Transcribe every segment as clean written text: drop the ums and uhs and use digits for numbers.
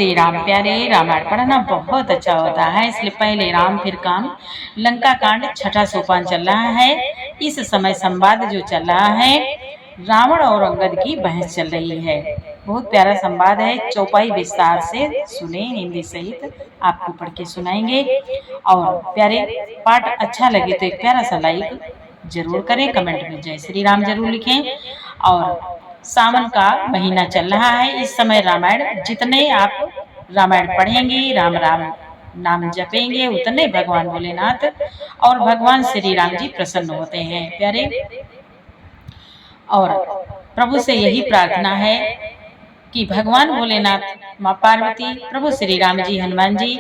श्री राम प्यारे, रामायण पढ़ना बहुत अच्छा होता है। इसलिए पहले राम फिर काम। लंका कांड छठा सोपान चल रहा है। इस समय संवाद जो चल रहा है, रावण और अंगद की बहस चल रही है। बहुत प्यारा संवाद है। चौपाई विस्तार से सुने, हिंदी सहित आपको पढ़ के सुनाएंगे। और प्यारे पाठ अच्छा लगे तो एक प्यारा सा लाइक जरूर करें, कमेंट में जय श्री राम जरूर लिखें। और सावन का महीना चल रहा है। इस समय रामायण, जितने आप रामायण पढ़ेंगे, राम राम नाम जपेंगे, उतने भगवान भोलेनाथ और भगवान श्री राम जी प्रसन्न होते हैं प्यारे। और प्रभु से यही प्रार्थना है कि भगवान भोलेनाथ, माँ पार्वती, प्रभु श्री राम जी, हनुमान जी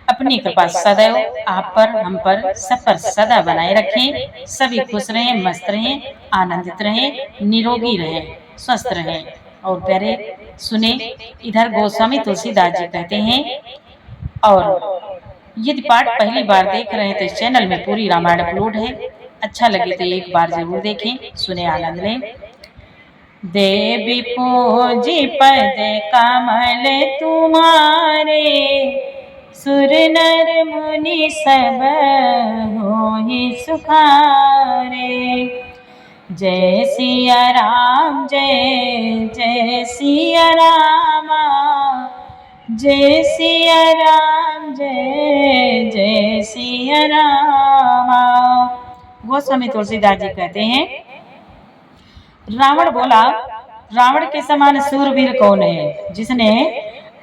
अपनी कृपा सदैव आप पर, हम पर, सब पर सदा बनाए रखें। सभी खुश रहें, मस्त रहें, आनंदित रहें, निरोगी रहें, स्वस्थ रहें। और प्यारे सुने, इधर गोस्वामी तुलसीदास जी कहते हैं, और यदि पाठ पहली बार देख रहे हैं तो इस चैनल में पूरी रामायण अपलोड है। अच्छा लगे तो एक बार जरूर देखें, सुने, आनंद लें। देवी पूजी पद कमल तुम्हारे, सुर नर मुनि सब होहि सुखारे। जय सिया राम, जय जय सिया रामा, जय सिया राम, जय जय सिया रामा। गोस्वामी तुलसीदास जी कहते हैं, रावण बोला, रावण के समान सूरवीर कौन है, जिसने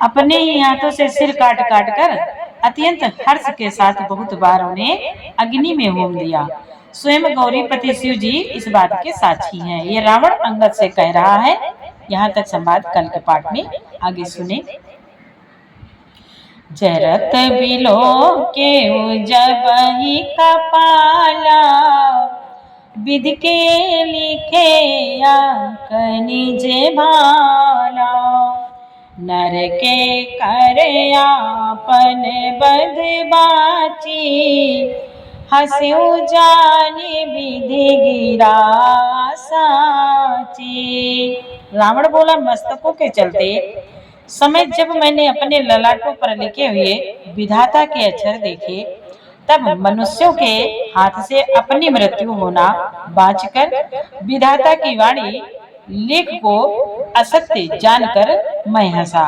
अपने ही हाथों से सिर काट काट कर अत्यंत हर्ष के साथ बहुत बार उन्हें अग्नि में होम दिया। स्वयं गौरीपति शिव जी इस बात के साक्षी हैं। ये रावण अंगद से कह रहा है। यहाँ तक संवाद कल के पाठ में, आगे सुने। जरत बिलो के जब ही कपाला, विधि के लिखे या कनिज भाला। नर के कर आपन बद बाची, हंस्यु जानी विधि गिरा साची। रावण बोला, मस्तकों के चलते समय जब मैंने अपने ललाटों पर लिखे हुए विधाता के अक्षर देखे, तब मनुष्यों के हाथ से अपनी मृत्यु होना बाँचकर विधाता की वाणी लेख को असत्य जानकर मैं हंसा।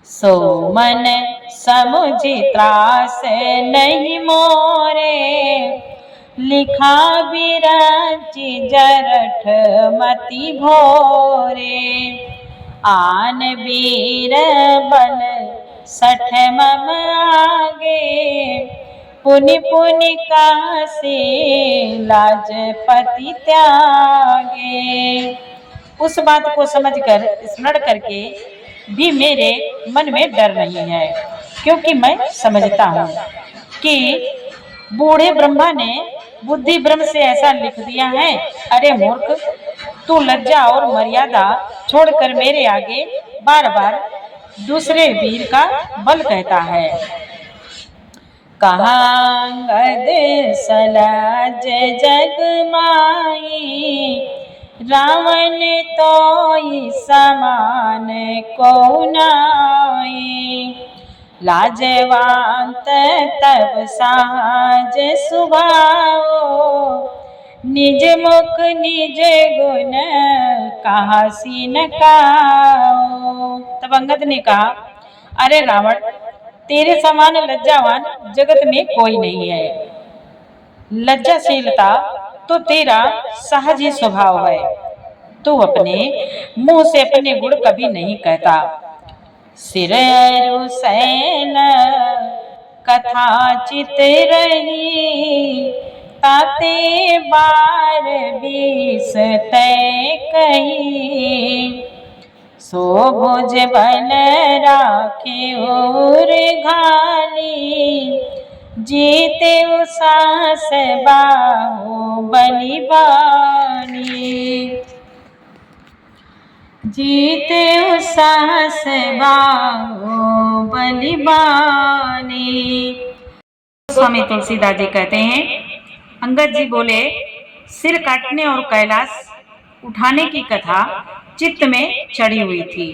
सो मन समुझी त्रास नहीं मोरे, लिखा बिरंची जरठ मति भोरे। आन वीर बल सठ मम आगे, पुनि पुनि कासे लाज पति त्यागे। उस बात को समझकर, स्मरण करके भी मेरे मन में डर नहीं है, क्योंकि मैं समझता हूँ कि बूढ़े ब्रह्मा ने बुद्धि ब्रह्म से ऐसा लिख दिया है। अरे मूर्ख, तू लज्जा और मर्यादा छोड़कर मेरे आगे बार बार दूसरे वीर का बल कहता है। कहाँ अंगद सलाज जग माई, रावण तो समान को नाई। लाजवांत तब साज सुभाओ, निज मुख निज गुण कहा सीन काओ। तब अंगद ने कहा, अरे रावण, तेरे समान लज्जावान जगत में कोई नहीं है। लज्जाशीलता तो तेरा सहज ही स्वभाव है। तू अपने मुंह से अपने गुण कभी नहीं कहता। सिर सैन कथा चित रही, ताते बार 20 तय कही। सो भुज बन राखे और घाली, जीते सास बाहु बलि बानी। जीते सास बाहु बलि बानी। स्वामी तुलसीदास जी कहते हैं, अंगद जी बोले, सिर काटने और कैलाश उठाने की कथा चित्त में चढ़ी हुई थी।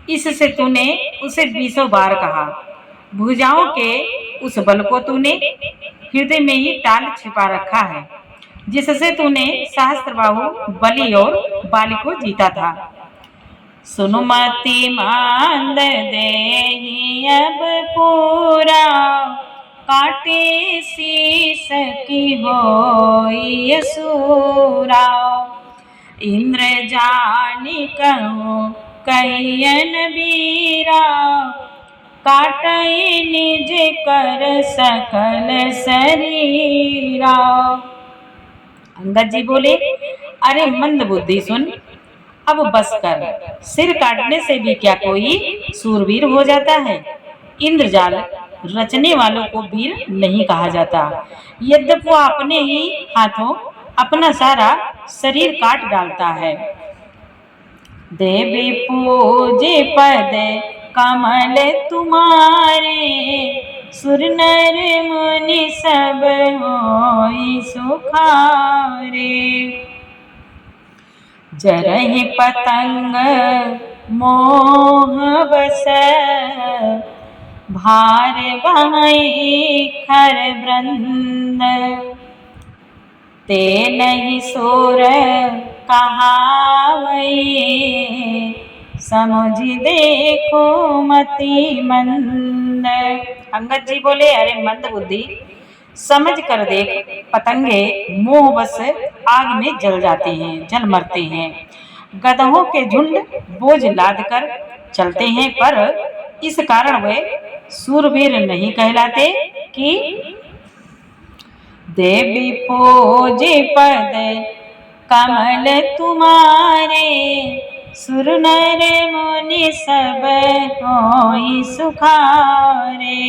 इससे तूने उसे 20 बार कहा। भुजाओं के उस बल को तूने हृदय में ही टाल छिपा रखा है, जिससे तूने सहस्त्रबाहु बलि और बाली को जीता था। सुनुमति मांद देहि अब पूरा, काटे शीस की होई असुरा। इंद्र जानी कहूँ कहियन वीरा, काटई निज कर सकल शरीरा। अंगद जी बोले, अरे मंद बुद्धि सुन, अब बस कर। सिर काटने से भी क्या कोई सूरवीर हो जाता है? इंद्रजाल रचने वालों को वीर नहीं कहा जाता, यद्यपि वह अपने ही हाथों अपना सारा शरीर काट डालता है। देवी पूजे पद कमल तुम्हारे, सुर नर मुनि सब होई सुखारे। जरहि पतंग मोह बस, भार बहई खर वृंद। ते नहीं सोर कहावई, समझ देखो मति मंद। अंगद जी बोले, अरे मंद बुद्धि, समझ कर देख, पतंगे मोह बस आग में जल जाते हैं, जल मरते हैं। गधों के झुंड बोझ लाद कर चलते हैं, पर इस कारण वे सूरवीर नहीं कहलाते कि देवी पूजे पद कमल तुम्हारे, सुर नर मुनि सब होई सुखारे।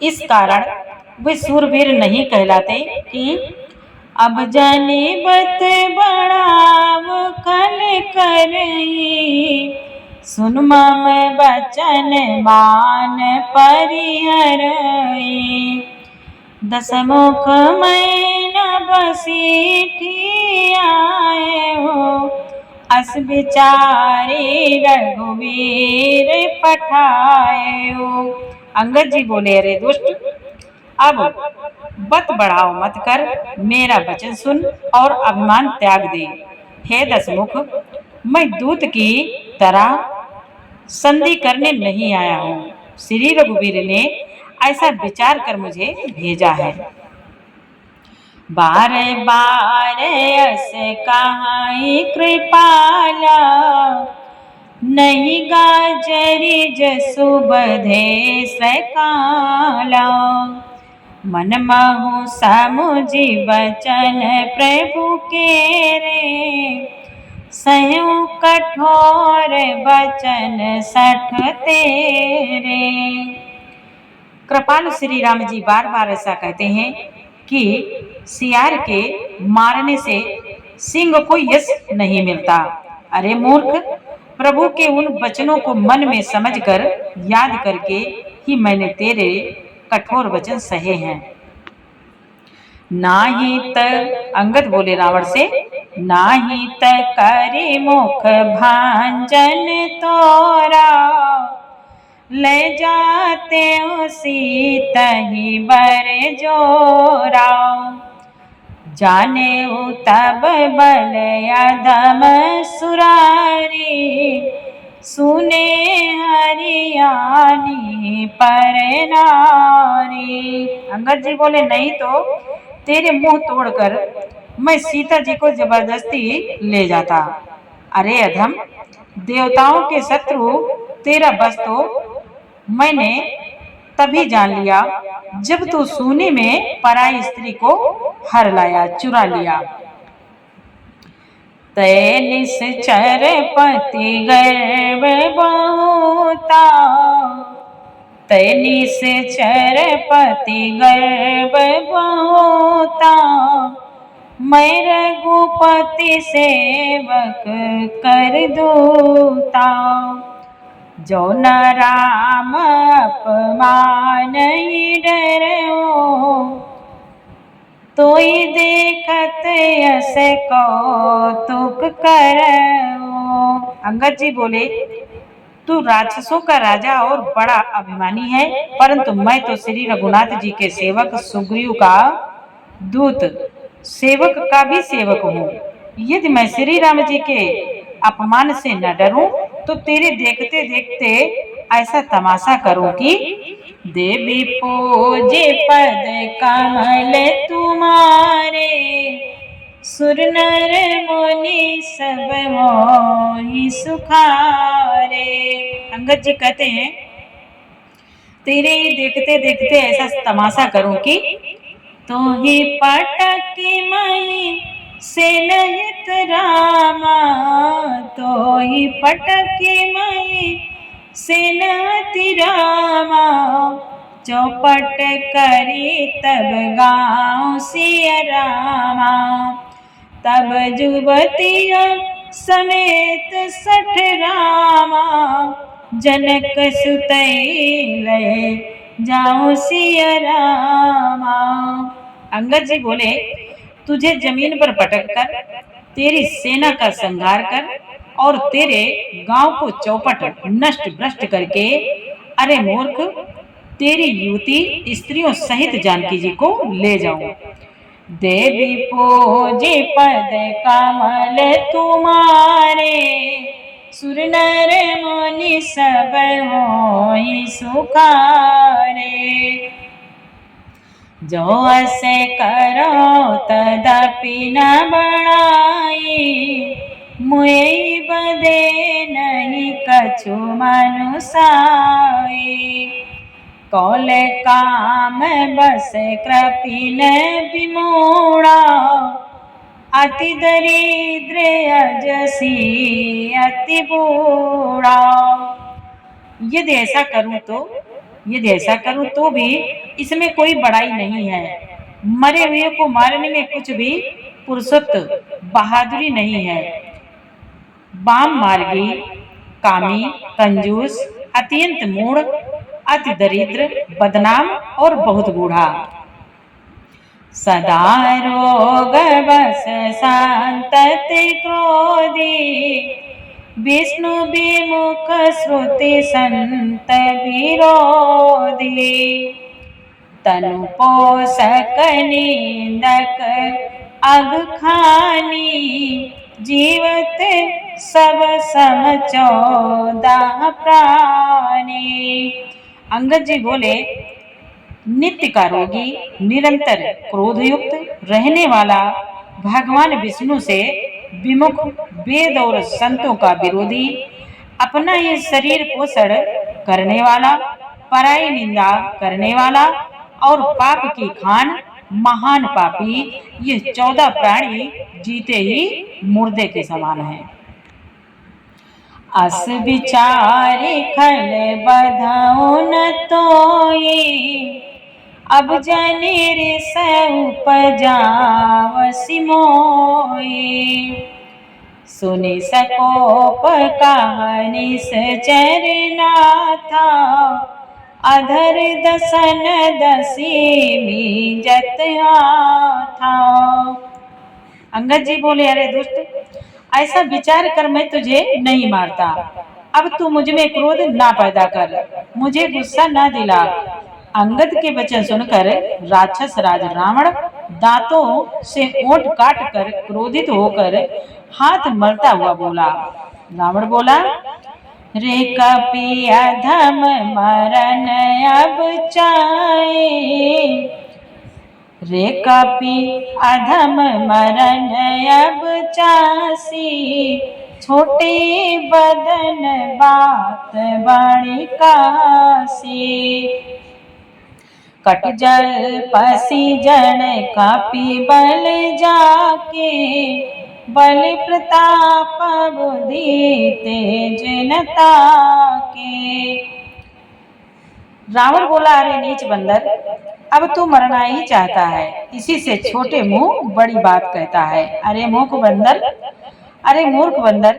इस कारण वे सूरवीर नहीं कहलाते कि अब जाने बत बढ़ाव कल करई, सुन मम बचन मान परिहरई। दसमुख मैं न बसीठी आए हो, अस बिचारे रघुवीर पठाए हो। अंगद जी बोले, अरे दुष्ट, अब बत बढ़ाओ मत कर, मेरा वचन सुन और अभिमान त्याग दे। हे दसमुख, मैं दूत की तरह संधि करने नहीं आया हूँ। श्री रघुवीर ने ऐसा विचार कर मुझे भेजा है। बार बार अस कहाई कृपाला, नहीं गाजरी जसु बधे सकाला। मन महु समुझि बचन प्रभु के रे, सहु कठोर बचन सठ तेरे। कृपालु श्री राम जी बार बार ऐसा कहते हैं कि सियार के मारने से सिंह को यश नहीं मिलता। अरे मूर्ख, प्रभु के उन वचनों को मन में समझकर याद करके ही मैंने तेरे कठोर वचन सहे हैं। नाही त अंगद बोले रावण से, नाही त करे मुख भांजन तोरा, ले जाते सीता ही बर जोरा। जाने तब बल अधम सुरारी, सुने हरियाणी पर नारी। अंगद जी बोले, नहीं तो तेरे मुंह तोड़कर मैं सीता जी को जबरदस्ती ले जाता। अरे अधम, देवताओं के शत्रु तेरा बस तो मैंने तभी जान लिया जब तू सूने में पराई स्त्री को हर लाया, चुरा लिया। तै निश्चर पति गर्व बहुता, तै निश्चर पति गर्व बहुता। मैं रघुपति सेवक कर दूता, जो न राम अपमान डरो। तोई देखत यस कौतुक करो। अंगद जी बोले, तू राक्षसों का राजा और बड़ा अभिमानी है, परंतु मैं तो श्री रघुनाथ जी के सेवक सुग्रीव का दूत, सेवक का भी सेवक हूँ। यदि मैं श्री राम जी के अपमान से न डरूं, तो तेरे देखते देखते ऐसा तमाशा करूं कि देवी पूजे पद कमल तुम्हारे, सुर नर मुनि सब मोहि सुखारे। अंगद जी कहते हैं, तेरे देखते देखते ऐसा तमाशा करूं कि तो ही पटक मई से नहित रामा, तो ही पटक मई से नति रामा, चौपट करी तब गाँव सिया रामा, तब जुबतियों समेत सठ रामा, जनक सुतई ले जाऊं सिया रामा। अंगद जी बोले, तुझे जमीन पर पटक कर तेरी सेना का संहार कर और तेरे गांव को चौपट नष्ट भ्रष्ट करके, अरे मूर्ख, तेरी युवती स्त्रियों सहित जानकी जी को ले जाऊं। देवी पूजे पद कमल तुम्हारे, सुर नर मुनि सब होई सुखारे, जो ऐसे करो तदपि न बढ़ाई, मुई बदे नहीं कछु मनुसाई, कौल काम बस कृपिन विमूढ़ा, अति दरिद्र अजसी अति बूढ़ा। यदि ऐसा करूं तो भी इसमें कोई बड़ाई नहीं है। मरे हुए को मारने में कुछ भी पुरुषत्व बहादुरी नहीं है। बाम मार्गी, कामी, कंजूस, अत्यंत मूढ़, अति दरिद्र, बदनाम और बहुत बूढ़ा। सदा रोग बस संतति क्रोधी, विष्णु विमुख श्रुति संत विरोधी, तनु पोषक निंदक अगखानी, जीवत सब सम 14 प्राणी। अंगद जी बोले, नित्य का रोगी, निरंतर क्रोधयुक्त रहने वाला, भगवान विष्णु से विमुख, वेद और संतों का विरोधी, अपना ये शरीर पोषण करने वाला, पराई निंदा करने वाला और पाप की खान महान पापी, ये 14 प्राणी जीते ही मुर्दे के समान हैं। अस विचारी खल बधाओ न तोई, अब जनिर से उपजावसि मोई, सुनि सकोप कहानी से चरनाथा, अधर दसन दसी जत था। अंगद जी बोले, अरे दुष्ट, ऐसा विचार कर मैं तुझे नहीं मारता। अब तू मुझ में क्रोध ना पैदा कर, मुझे गुस्सा ना दिला। अंगद के वचन सुनकर राक्षस राज रावण दांतों से ओंठ काट कर क्रोधित होकर हाथ मलता हुआ बोला। रावण बोला, रे कपि अधम मरन अब चाहे, रे कपि अधम मरन अब चासी, छोटे बदन बात बड़ी कासी, कट जल पसी जन कपि बल जाके, बल प्रताप बुद्धि तेज नता के। रावण बोला, अरे नीच बंदर, अब तू मरना ही चाहता है, इसी से छोटे मुंह बड़ी बात कहता है। अरे मूर्ख बंदर, अरे मूर्ख बंदर,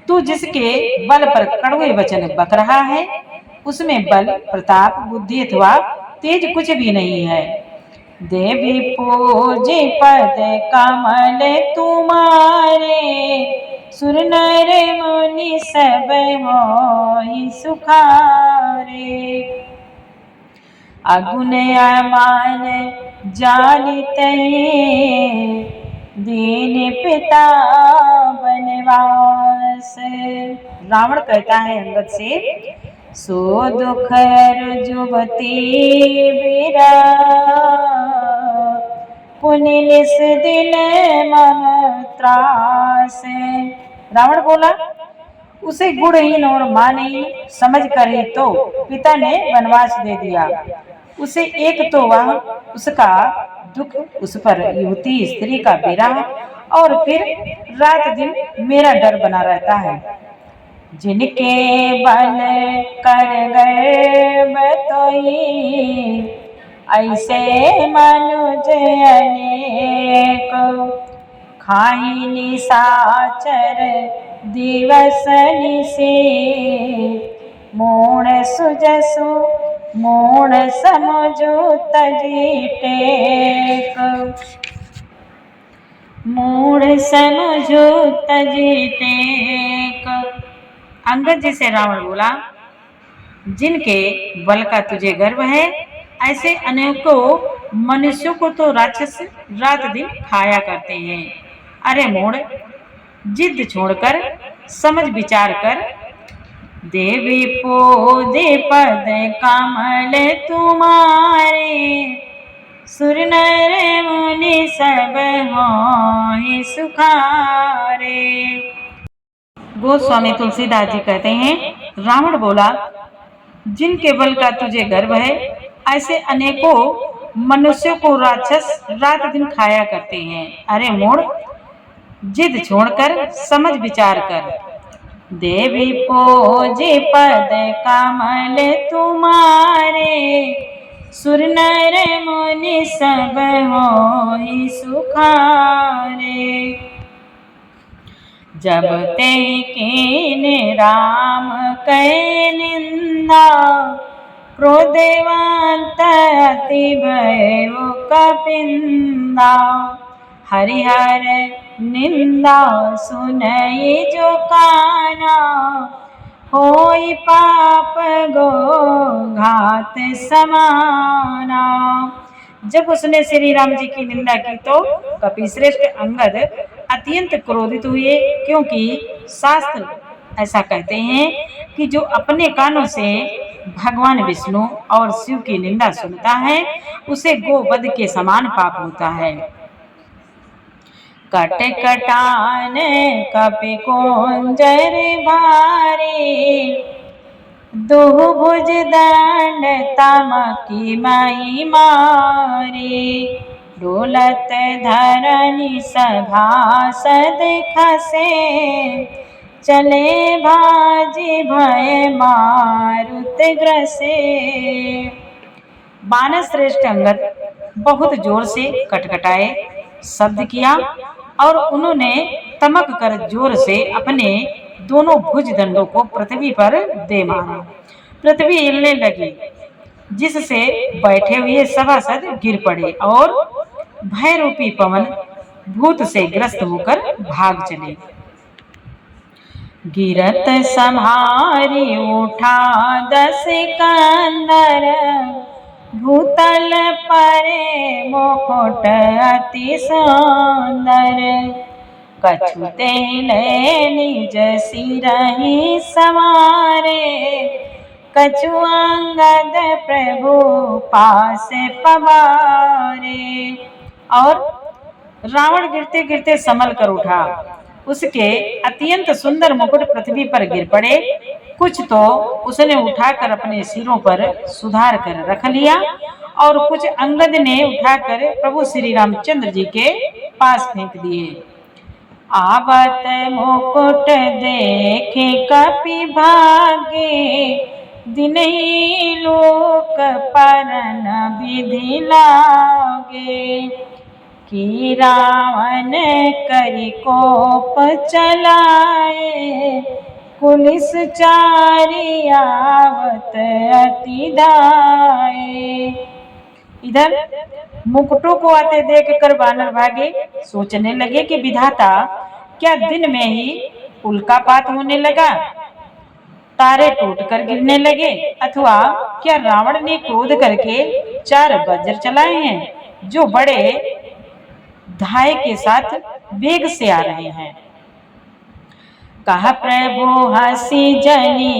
तू जिसके बल पर कड़वे वचन बक रहा है, उसमें बल, प्रताप, बुद्धि अथवा तेज कुछ भी नहीं है। देवी पूजे पद कमल तुम्हारे, सुर नर मुनि सब मोहि सुखारे। अगुन अमान जानिते दीन पिता बनवास। रावण कहता है अंगद से, सो दुख जुबती बीरा पुनि निस दिन मम त्रास। रावण बोला, उसे गुणहीन और मानहीन समझ कर ही तो पिता ने वनवास दे दिया। उसे एक तो वह उसका दुख, उस पर युवती स्त्री का विरह, और फिर रात दिन मेरा डर बना रहता है। जिनके बल कर गर्भ तोई ऐसे मनुज अनेक खाई निशाचर दिवस निशि मूढ़ सुजसु मूढ़ समझु तजी टेक। मूढ़ समझु तजी टेक। अंगद जी से रावण बोला, जिनके बल का तुझे गर्व है, ऐसे अनेकों मनुष्यों को तो राक्षस रात दिन खाया करते हैं। अरे मूढ़, जिद छोड़कर समझ विचार कर। देवी पोदे पद कमल तुम्हारे सुर नर मुनि सब होहि सुखारे। गोस्वामी तुलसीदास जी कहते हैं, रावण बोला, जिनके बल का तुझे गर्व है, ऐसे अनेकों मनुष्यों को राक्षस रात दिन खाया करते हैं। अरे मूढ़, जिद छोड़कर समझ विचार कर। देवी पोजे पद कमल तुम्हारे सुर नर मुनि सब होहि सुखारे। जब ते कीन राम कै निंदा क्रोधवंत अति भयो कपिंदा। हरिहर निंदा सुनई जो काना होई पाप गो घात समाना। जब उसने श्री राम जी की निंदा की तो कपिश्रेष्ठ अंगद अत्यंत क्रोधित हुए, क्योंकि शास्त्र ऐसा कहते हैं कि जो अपने कानों से भगवान विष्णु और शिव की निंदा सुनता है, उसे गोवध के समान पाप होता है। कट कटान कपि कोंजर भारी दुह भुज दंड तमकी मई मारी। डोलत धरनी सभासद खसे चले भाजी भय मारुत ग्रसे। बानर श्रेष्ठ अंगद बहुत जोर से कटकटाए, शब्द किया और उन्होंने तमक कर जोर से अपने दोनों भुज दंडों को पृथ्वी पर दे मारा। पृथ्वी हिलने लगी, जिससे बैठे हुए सभासद गिर पड़े और भय रूपी पवन भूत से ग्रस्त होकर भाग चले। गिरत संहारी उठा दस कंदर भूतल परे मुकुट अति सुंदर। कछु तेले निज सिरहि समारे कछु अंगद प्रभु पास पवारे। और रावण गिरते गिरते संभल कर उठा, उसके अत्यंत सुंदर मुकुट पृथ्वी पर गिर पड़े। कुछ तो उसने उठाकर अपने सिरों पर सुधार कर रख लिया और कुछ अंगद ने उठाकर प्रभु श्री रामचंद्र जी के पास फेंक दिए। आवत मुकुट देखे कपि भागे दिनहि लोक परन विधि लागे। कि रावण करि कोप चलाए पुलिस चारी आवत अति दाए। इधर मुकुटों को आते देखकर वानर भागे, सोचने लगे कि विधाता क्या दिन में ही उल्कापात होने लगा, तारे टूटकर गिरने लगे, अथवा क्या रावण ने क्रोध करके 4 वज्र चलाए हैं जो बड़े धाय के साथ वेग से आ रहे हैं। कहा प्रभु हंसी जनी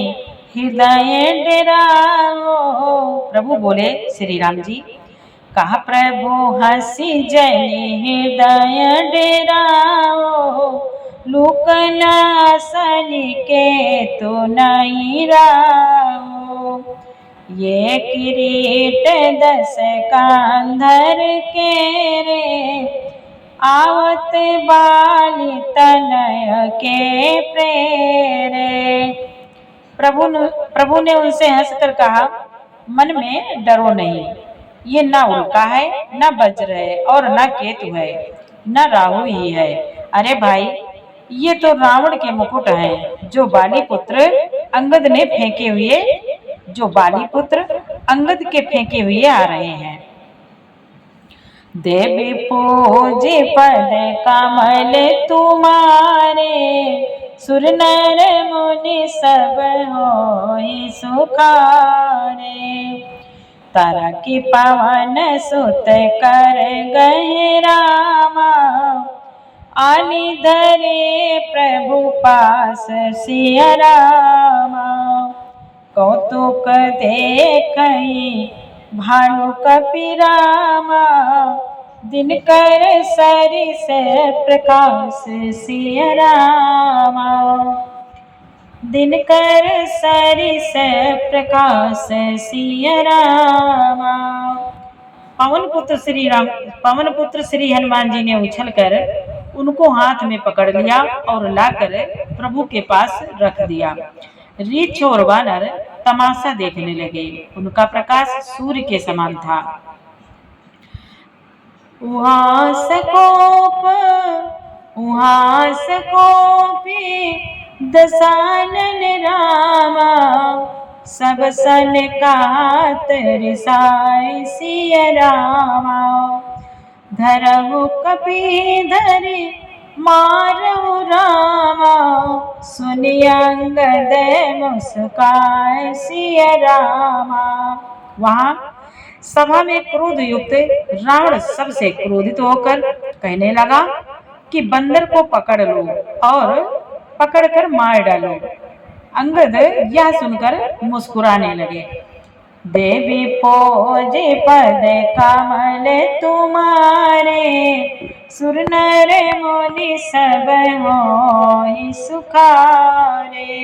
हृदय डेराओ। प्रभु बोले श्री राम जी, कहा प्रभु हंसी जनी हृदय डेराओ, लुकना सनी के तो नहीं राओ। ये किरीट 10 कांधर के रे, आवत बाली तनय के प्रेरे। प्रभु ने उनसे हंसकर कहा, मन में डरो नहीं, ये ना उल्का है, ना वज्र है, और ना केतु है, ना राहु ही है। अरे भाई, ये तो रावण के मुकुट हैं जो बाली पुत्र अंगद ने फेंके हुए, जो बाली पुत्र अंगद के फेंके हुए आ रहे हैं। देवी पूजे पद कमल तुम्हारे, सुर नर मुनि सब होई सुखारे। तारा की पवन सुत कर गए रामा, आनी धरे प्रभु पास सिया रामा। कौतुक देखई भानु कपिरामा, दिनकर सरिस प्रकाश सिया रामा। दिनकर सरिस प्रकाश सिया रामा। पवन पुत्र श्री हनुमान जी ने उछलकर उनको हाथ में पकड़ लिया और लाकर प्रभु के पास रख दिया। रीछ और वानर तमाशा देखने लगे। उनका प्रकाश सूर्य के समान था। उहाँ सकोपी दसानन रामा, सब सन कात रिसाय सिया रामा। धरहु कपि धरि मारहु रामा, सुनि अंगद मुस्काय सिया रामा। वहां सभा में क्रोध युक्त रावण सबसे क्रोधित होकर कहने लगा कि बंदर को पकड़ लो और पकड़कर मार डालो। अंगद यह सुनकर मुस्कुराने लगे। देवी पोजे पद कमल तुम्हारे, सुर नर मुनि सब होई सुखारे।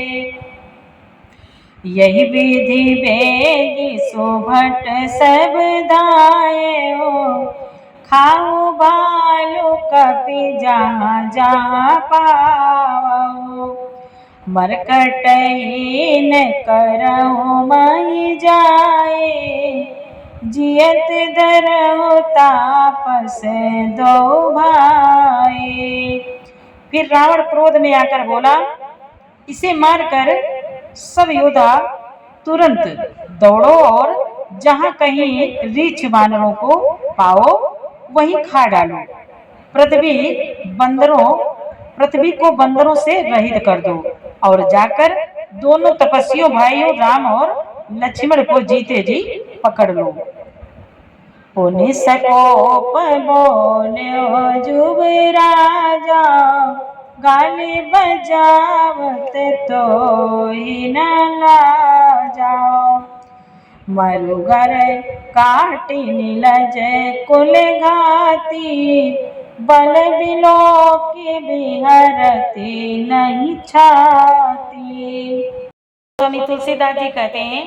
यही विधि बेगी सुभट सब दायो, खाओ बालू कपि जहाँ जहाँ पाओ। मरकटहीन करहु महि जाए, जियत धरहु तापस दो भाई। फिर रावण क्रोध में आकर बोला, इसे मारकर सब योद्धा तुरंत दौड़ो और जहां कहीं रीछ वानरों को पाओ वहीं खा डालो। पृथ्वी को बंदरों से रहित कर दो और जाकर दोनों तपस्वियों भाइयों राम और लक्ष्मण को जीते जी पकड़ लो। पुनि सकोप बोले जुग राजा, गाली बजावत तो ही न लाजा। मरुगर काटी नीलज कुल घाती, बल बिलो की बिहरती नहीं छाती। स्वामी तुलसीदास जी कहते हैं,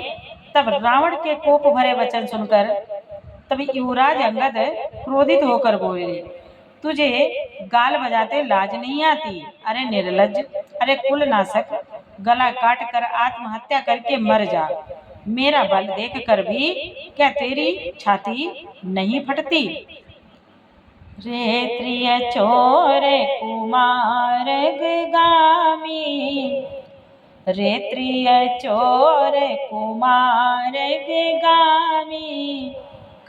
तब रावण के कोप भरे वचन सुनकर तभी युवराज अंगद क्रोधित होकर बोले, तुझे गाल बजाते लाज नहीं आती? अरे निर्लज्ज, अरे कुलनाशक, गला काट कर आत्महत्या करके मर जा। मेरा बल देख कर भी क्या तेरी छाती नहीं फटती? रे त्रिय चोर कुमार गामी, रे त्रिय चोर कुमार गामी,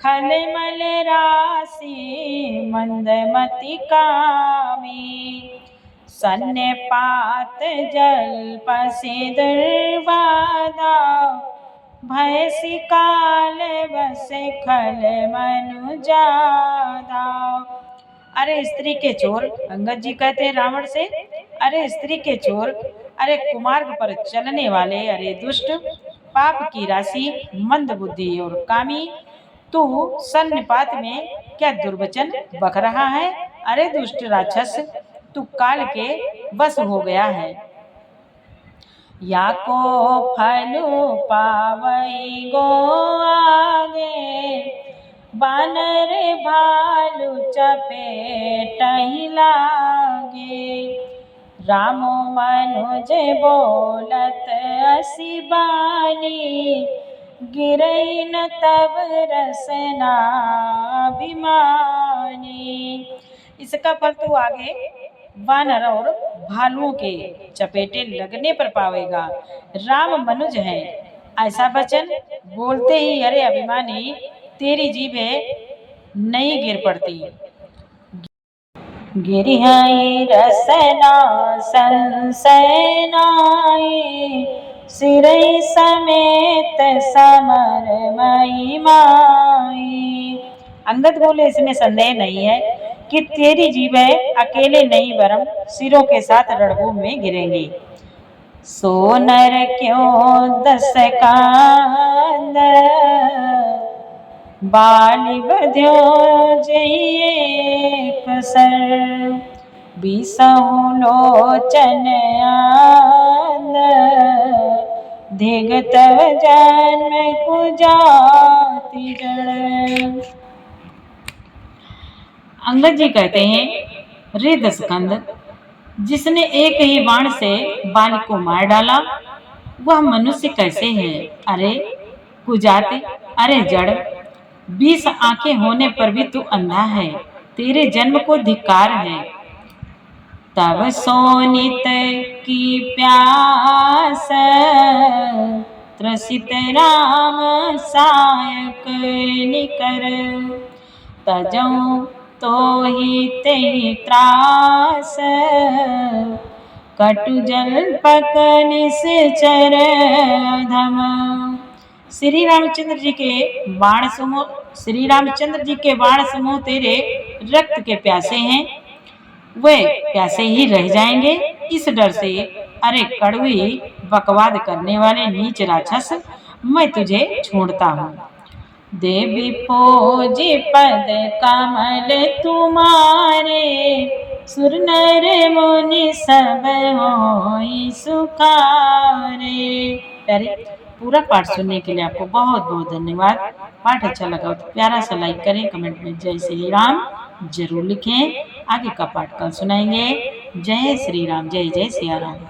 खलमल राशि मंदमति कामी। सन्निपात जल्प सिदुर्वादा भय काल बस खल मनु जादा। अरे स्त्री के चोर, अंगद जी कहते हैं रावण से, अरे स्त्री के चोर, अरे कुमार्ग पर चलने वाले, अरे दुष्ट, पाप की राशि, मंद बुद्धि और कामी, तू सन्निपात में क्या दुर्वचन बक रहा है? अरे दुष्ट राक्षस, तू काल के बस हो गया है। या को फलु पावई गो आगे, बानर भालू चपेट ही लागे। रामो मनुज बोलत असी बानी, गिरई न तब रसना अभिमानी। इसका फल तू आगे वानर और भालुओं के चपेटे लगने पर पावेगा। राम मनुज है ऐसा वचन बोलते ही अरे अभिमानी, तेरी जीभें नहीं गिर पड़ती। गिरिहाई रसना संशय नाई, सिरई समेत समर मई माई। अंगद बोले इसमें संदेह नहीं है कि तेरी जीभें अकेले नहीं वरम सिरों के साथ रणभूमि में गिरेंगी। सो नर क्यों दस कांद, बाली बध्यो जइए कसर। बीसहु लोचन आंद, धिग तव जन्म कुजाति जड़। अंगद जी कहते हैं, रे दशकंद, जिसने एक ही बाण से बाली को मार डाला, वह मनुष्य कैसे है? अरे कुजाति, अरे जड़, 20 आंखें होने पर भी तू अंधा है, तेरे जन्म को धिक्कार है। तब सोनित की प्यास, त्रसित राम सायक निकर। तजऊ तो ही ते त्रास, कटु जल पक निश्चर धम। श्री रामचंद्र जी के बाण समूह तेरे रक्त के प्यासे हैं, वे प्यासे ही रह जाएंगे। इस डर से अरे कड़वी बकवाद करने वाले नीच राक्षस, मैं तुझे छोड़ता हूँ। देवी पोजी पद कमल तुम्हारे, सुर नर मुनि सब होई सुखारे। प्यारे, पूरा पाठ सुनने के लिए आपको बहुत बहुत धन्यवाद। पाठ अच्छा लगा तो प्यारा सा लाइक करें, कमेंट में जय श्री राम जरूर लिखें। आगे का पाठ कल सुनाएंगे। जय श्री राम, जय जय सिया राम।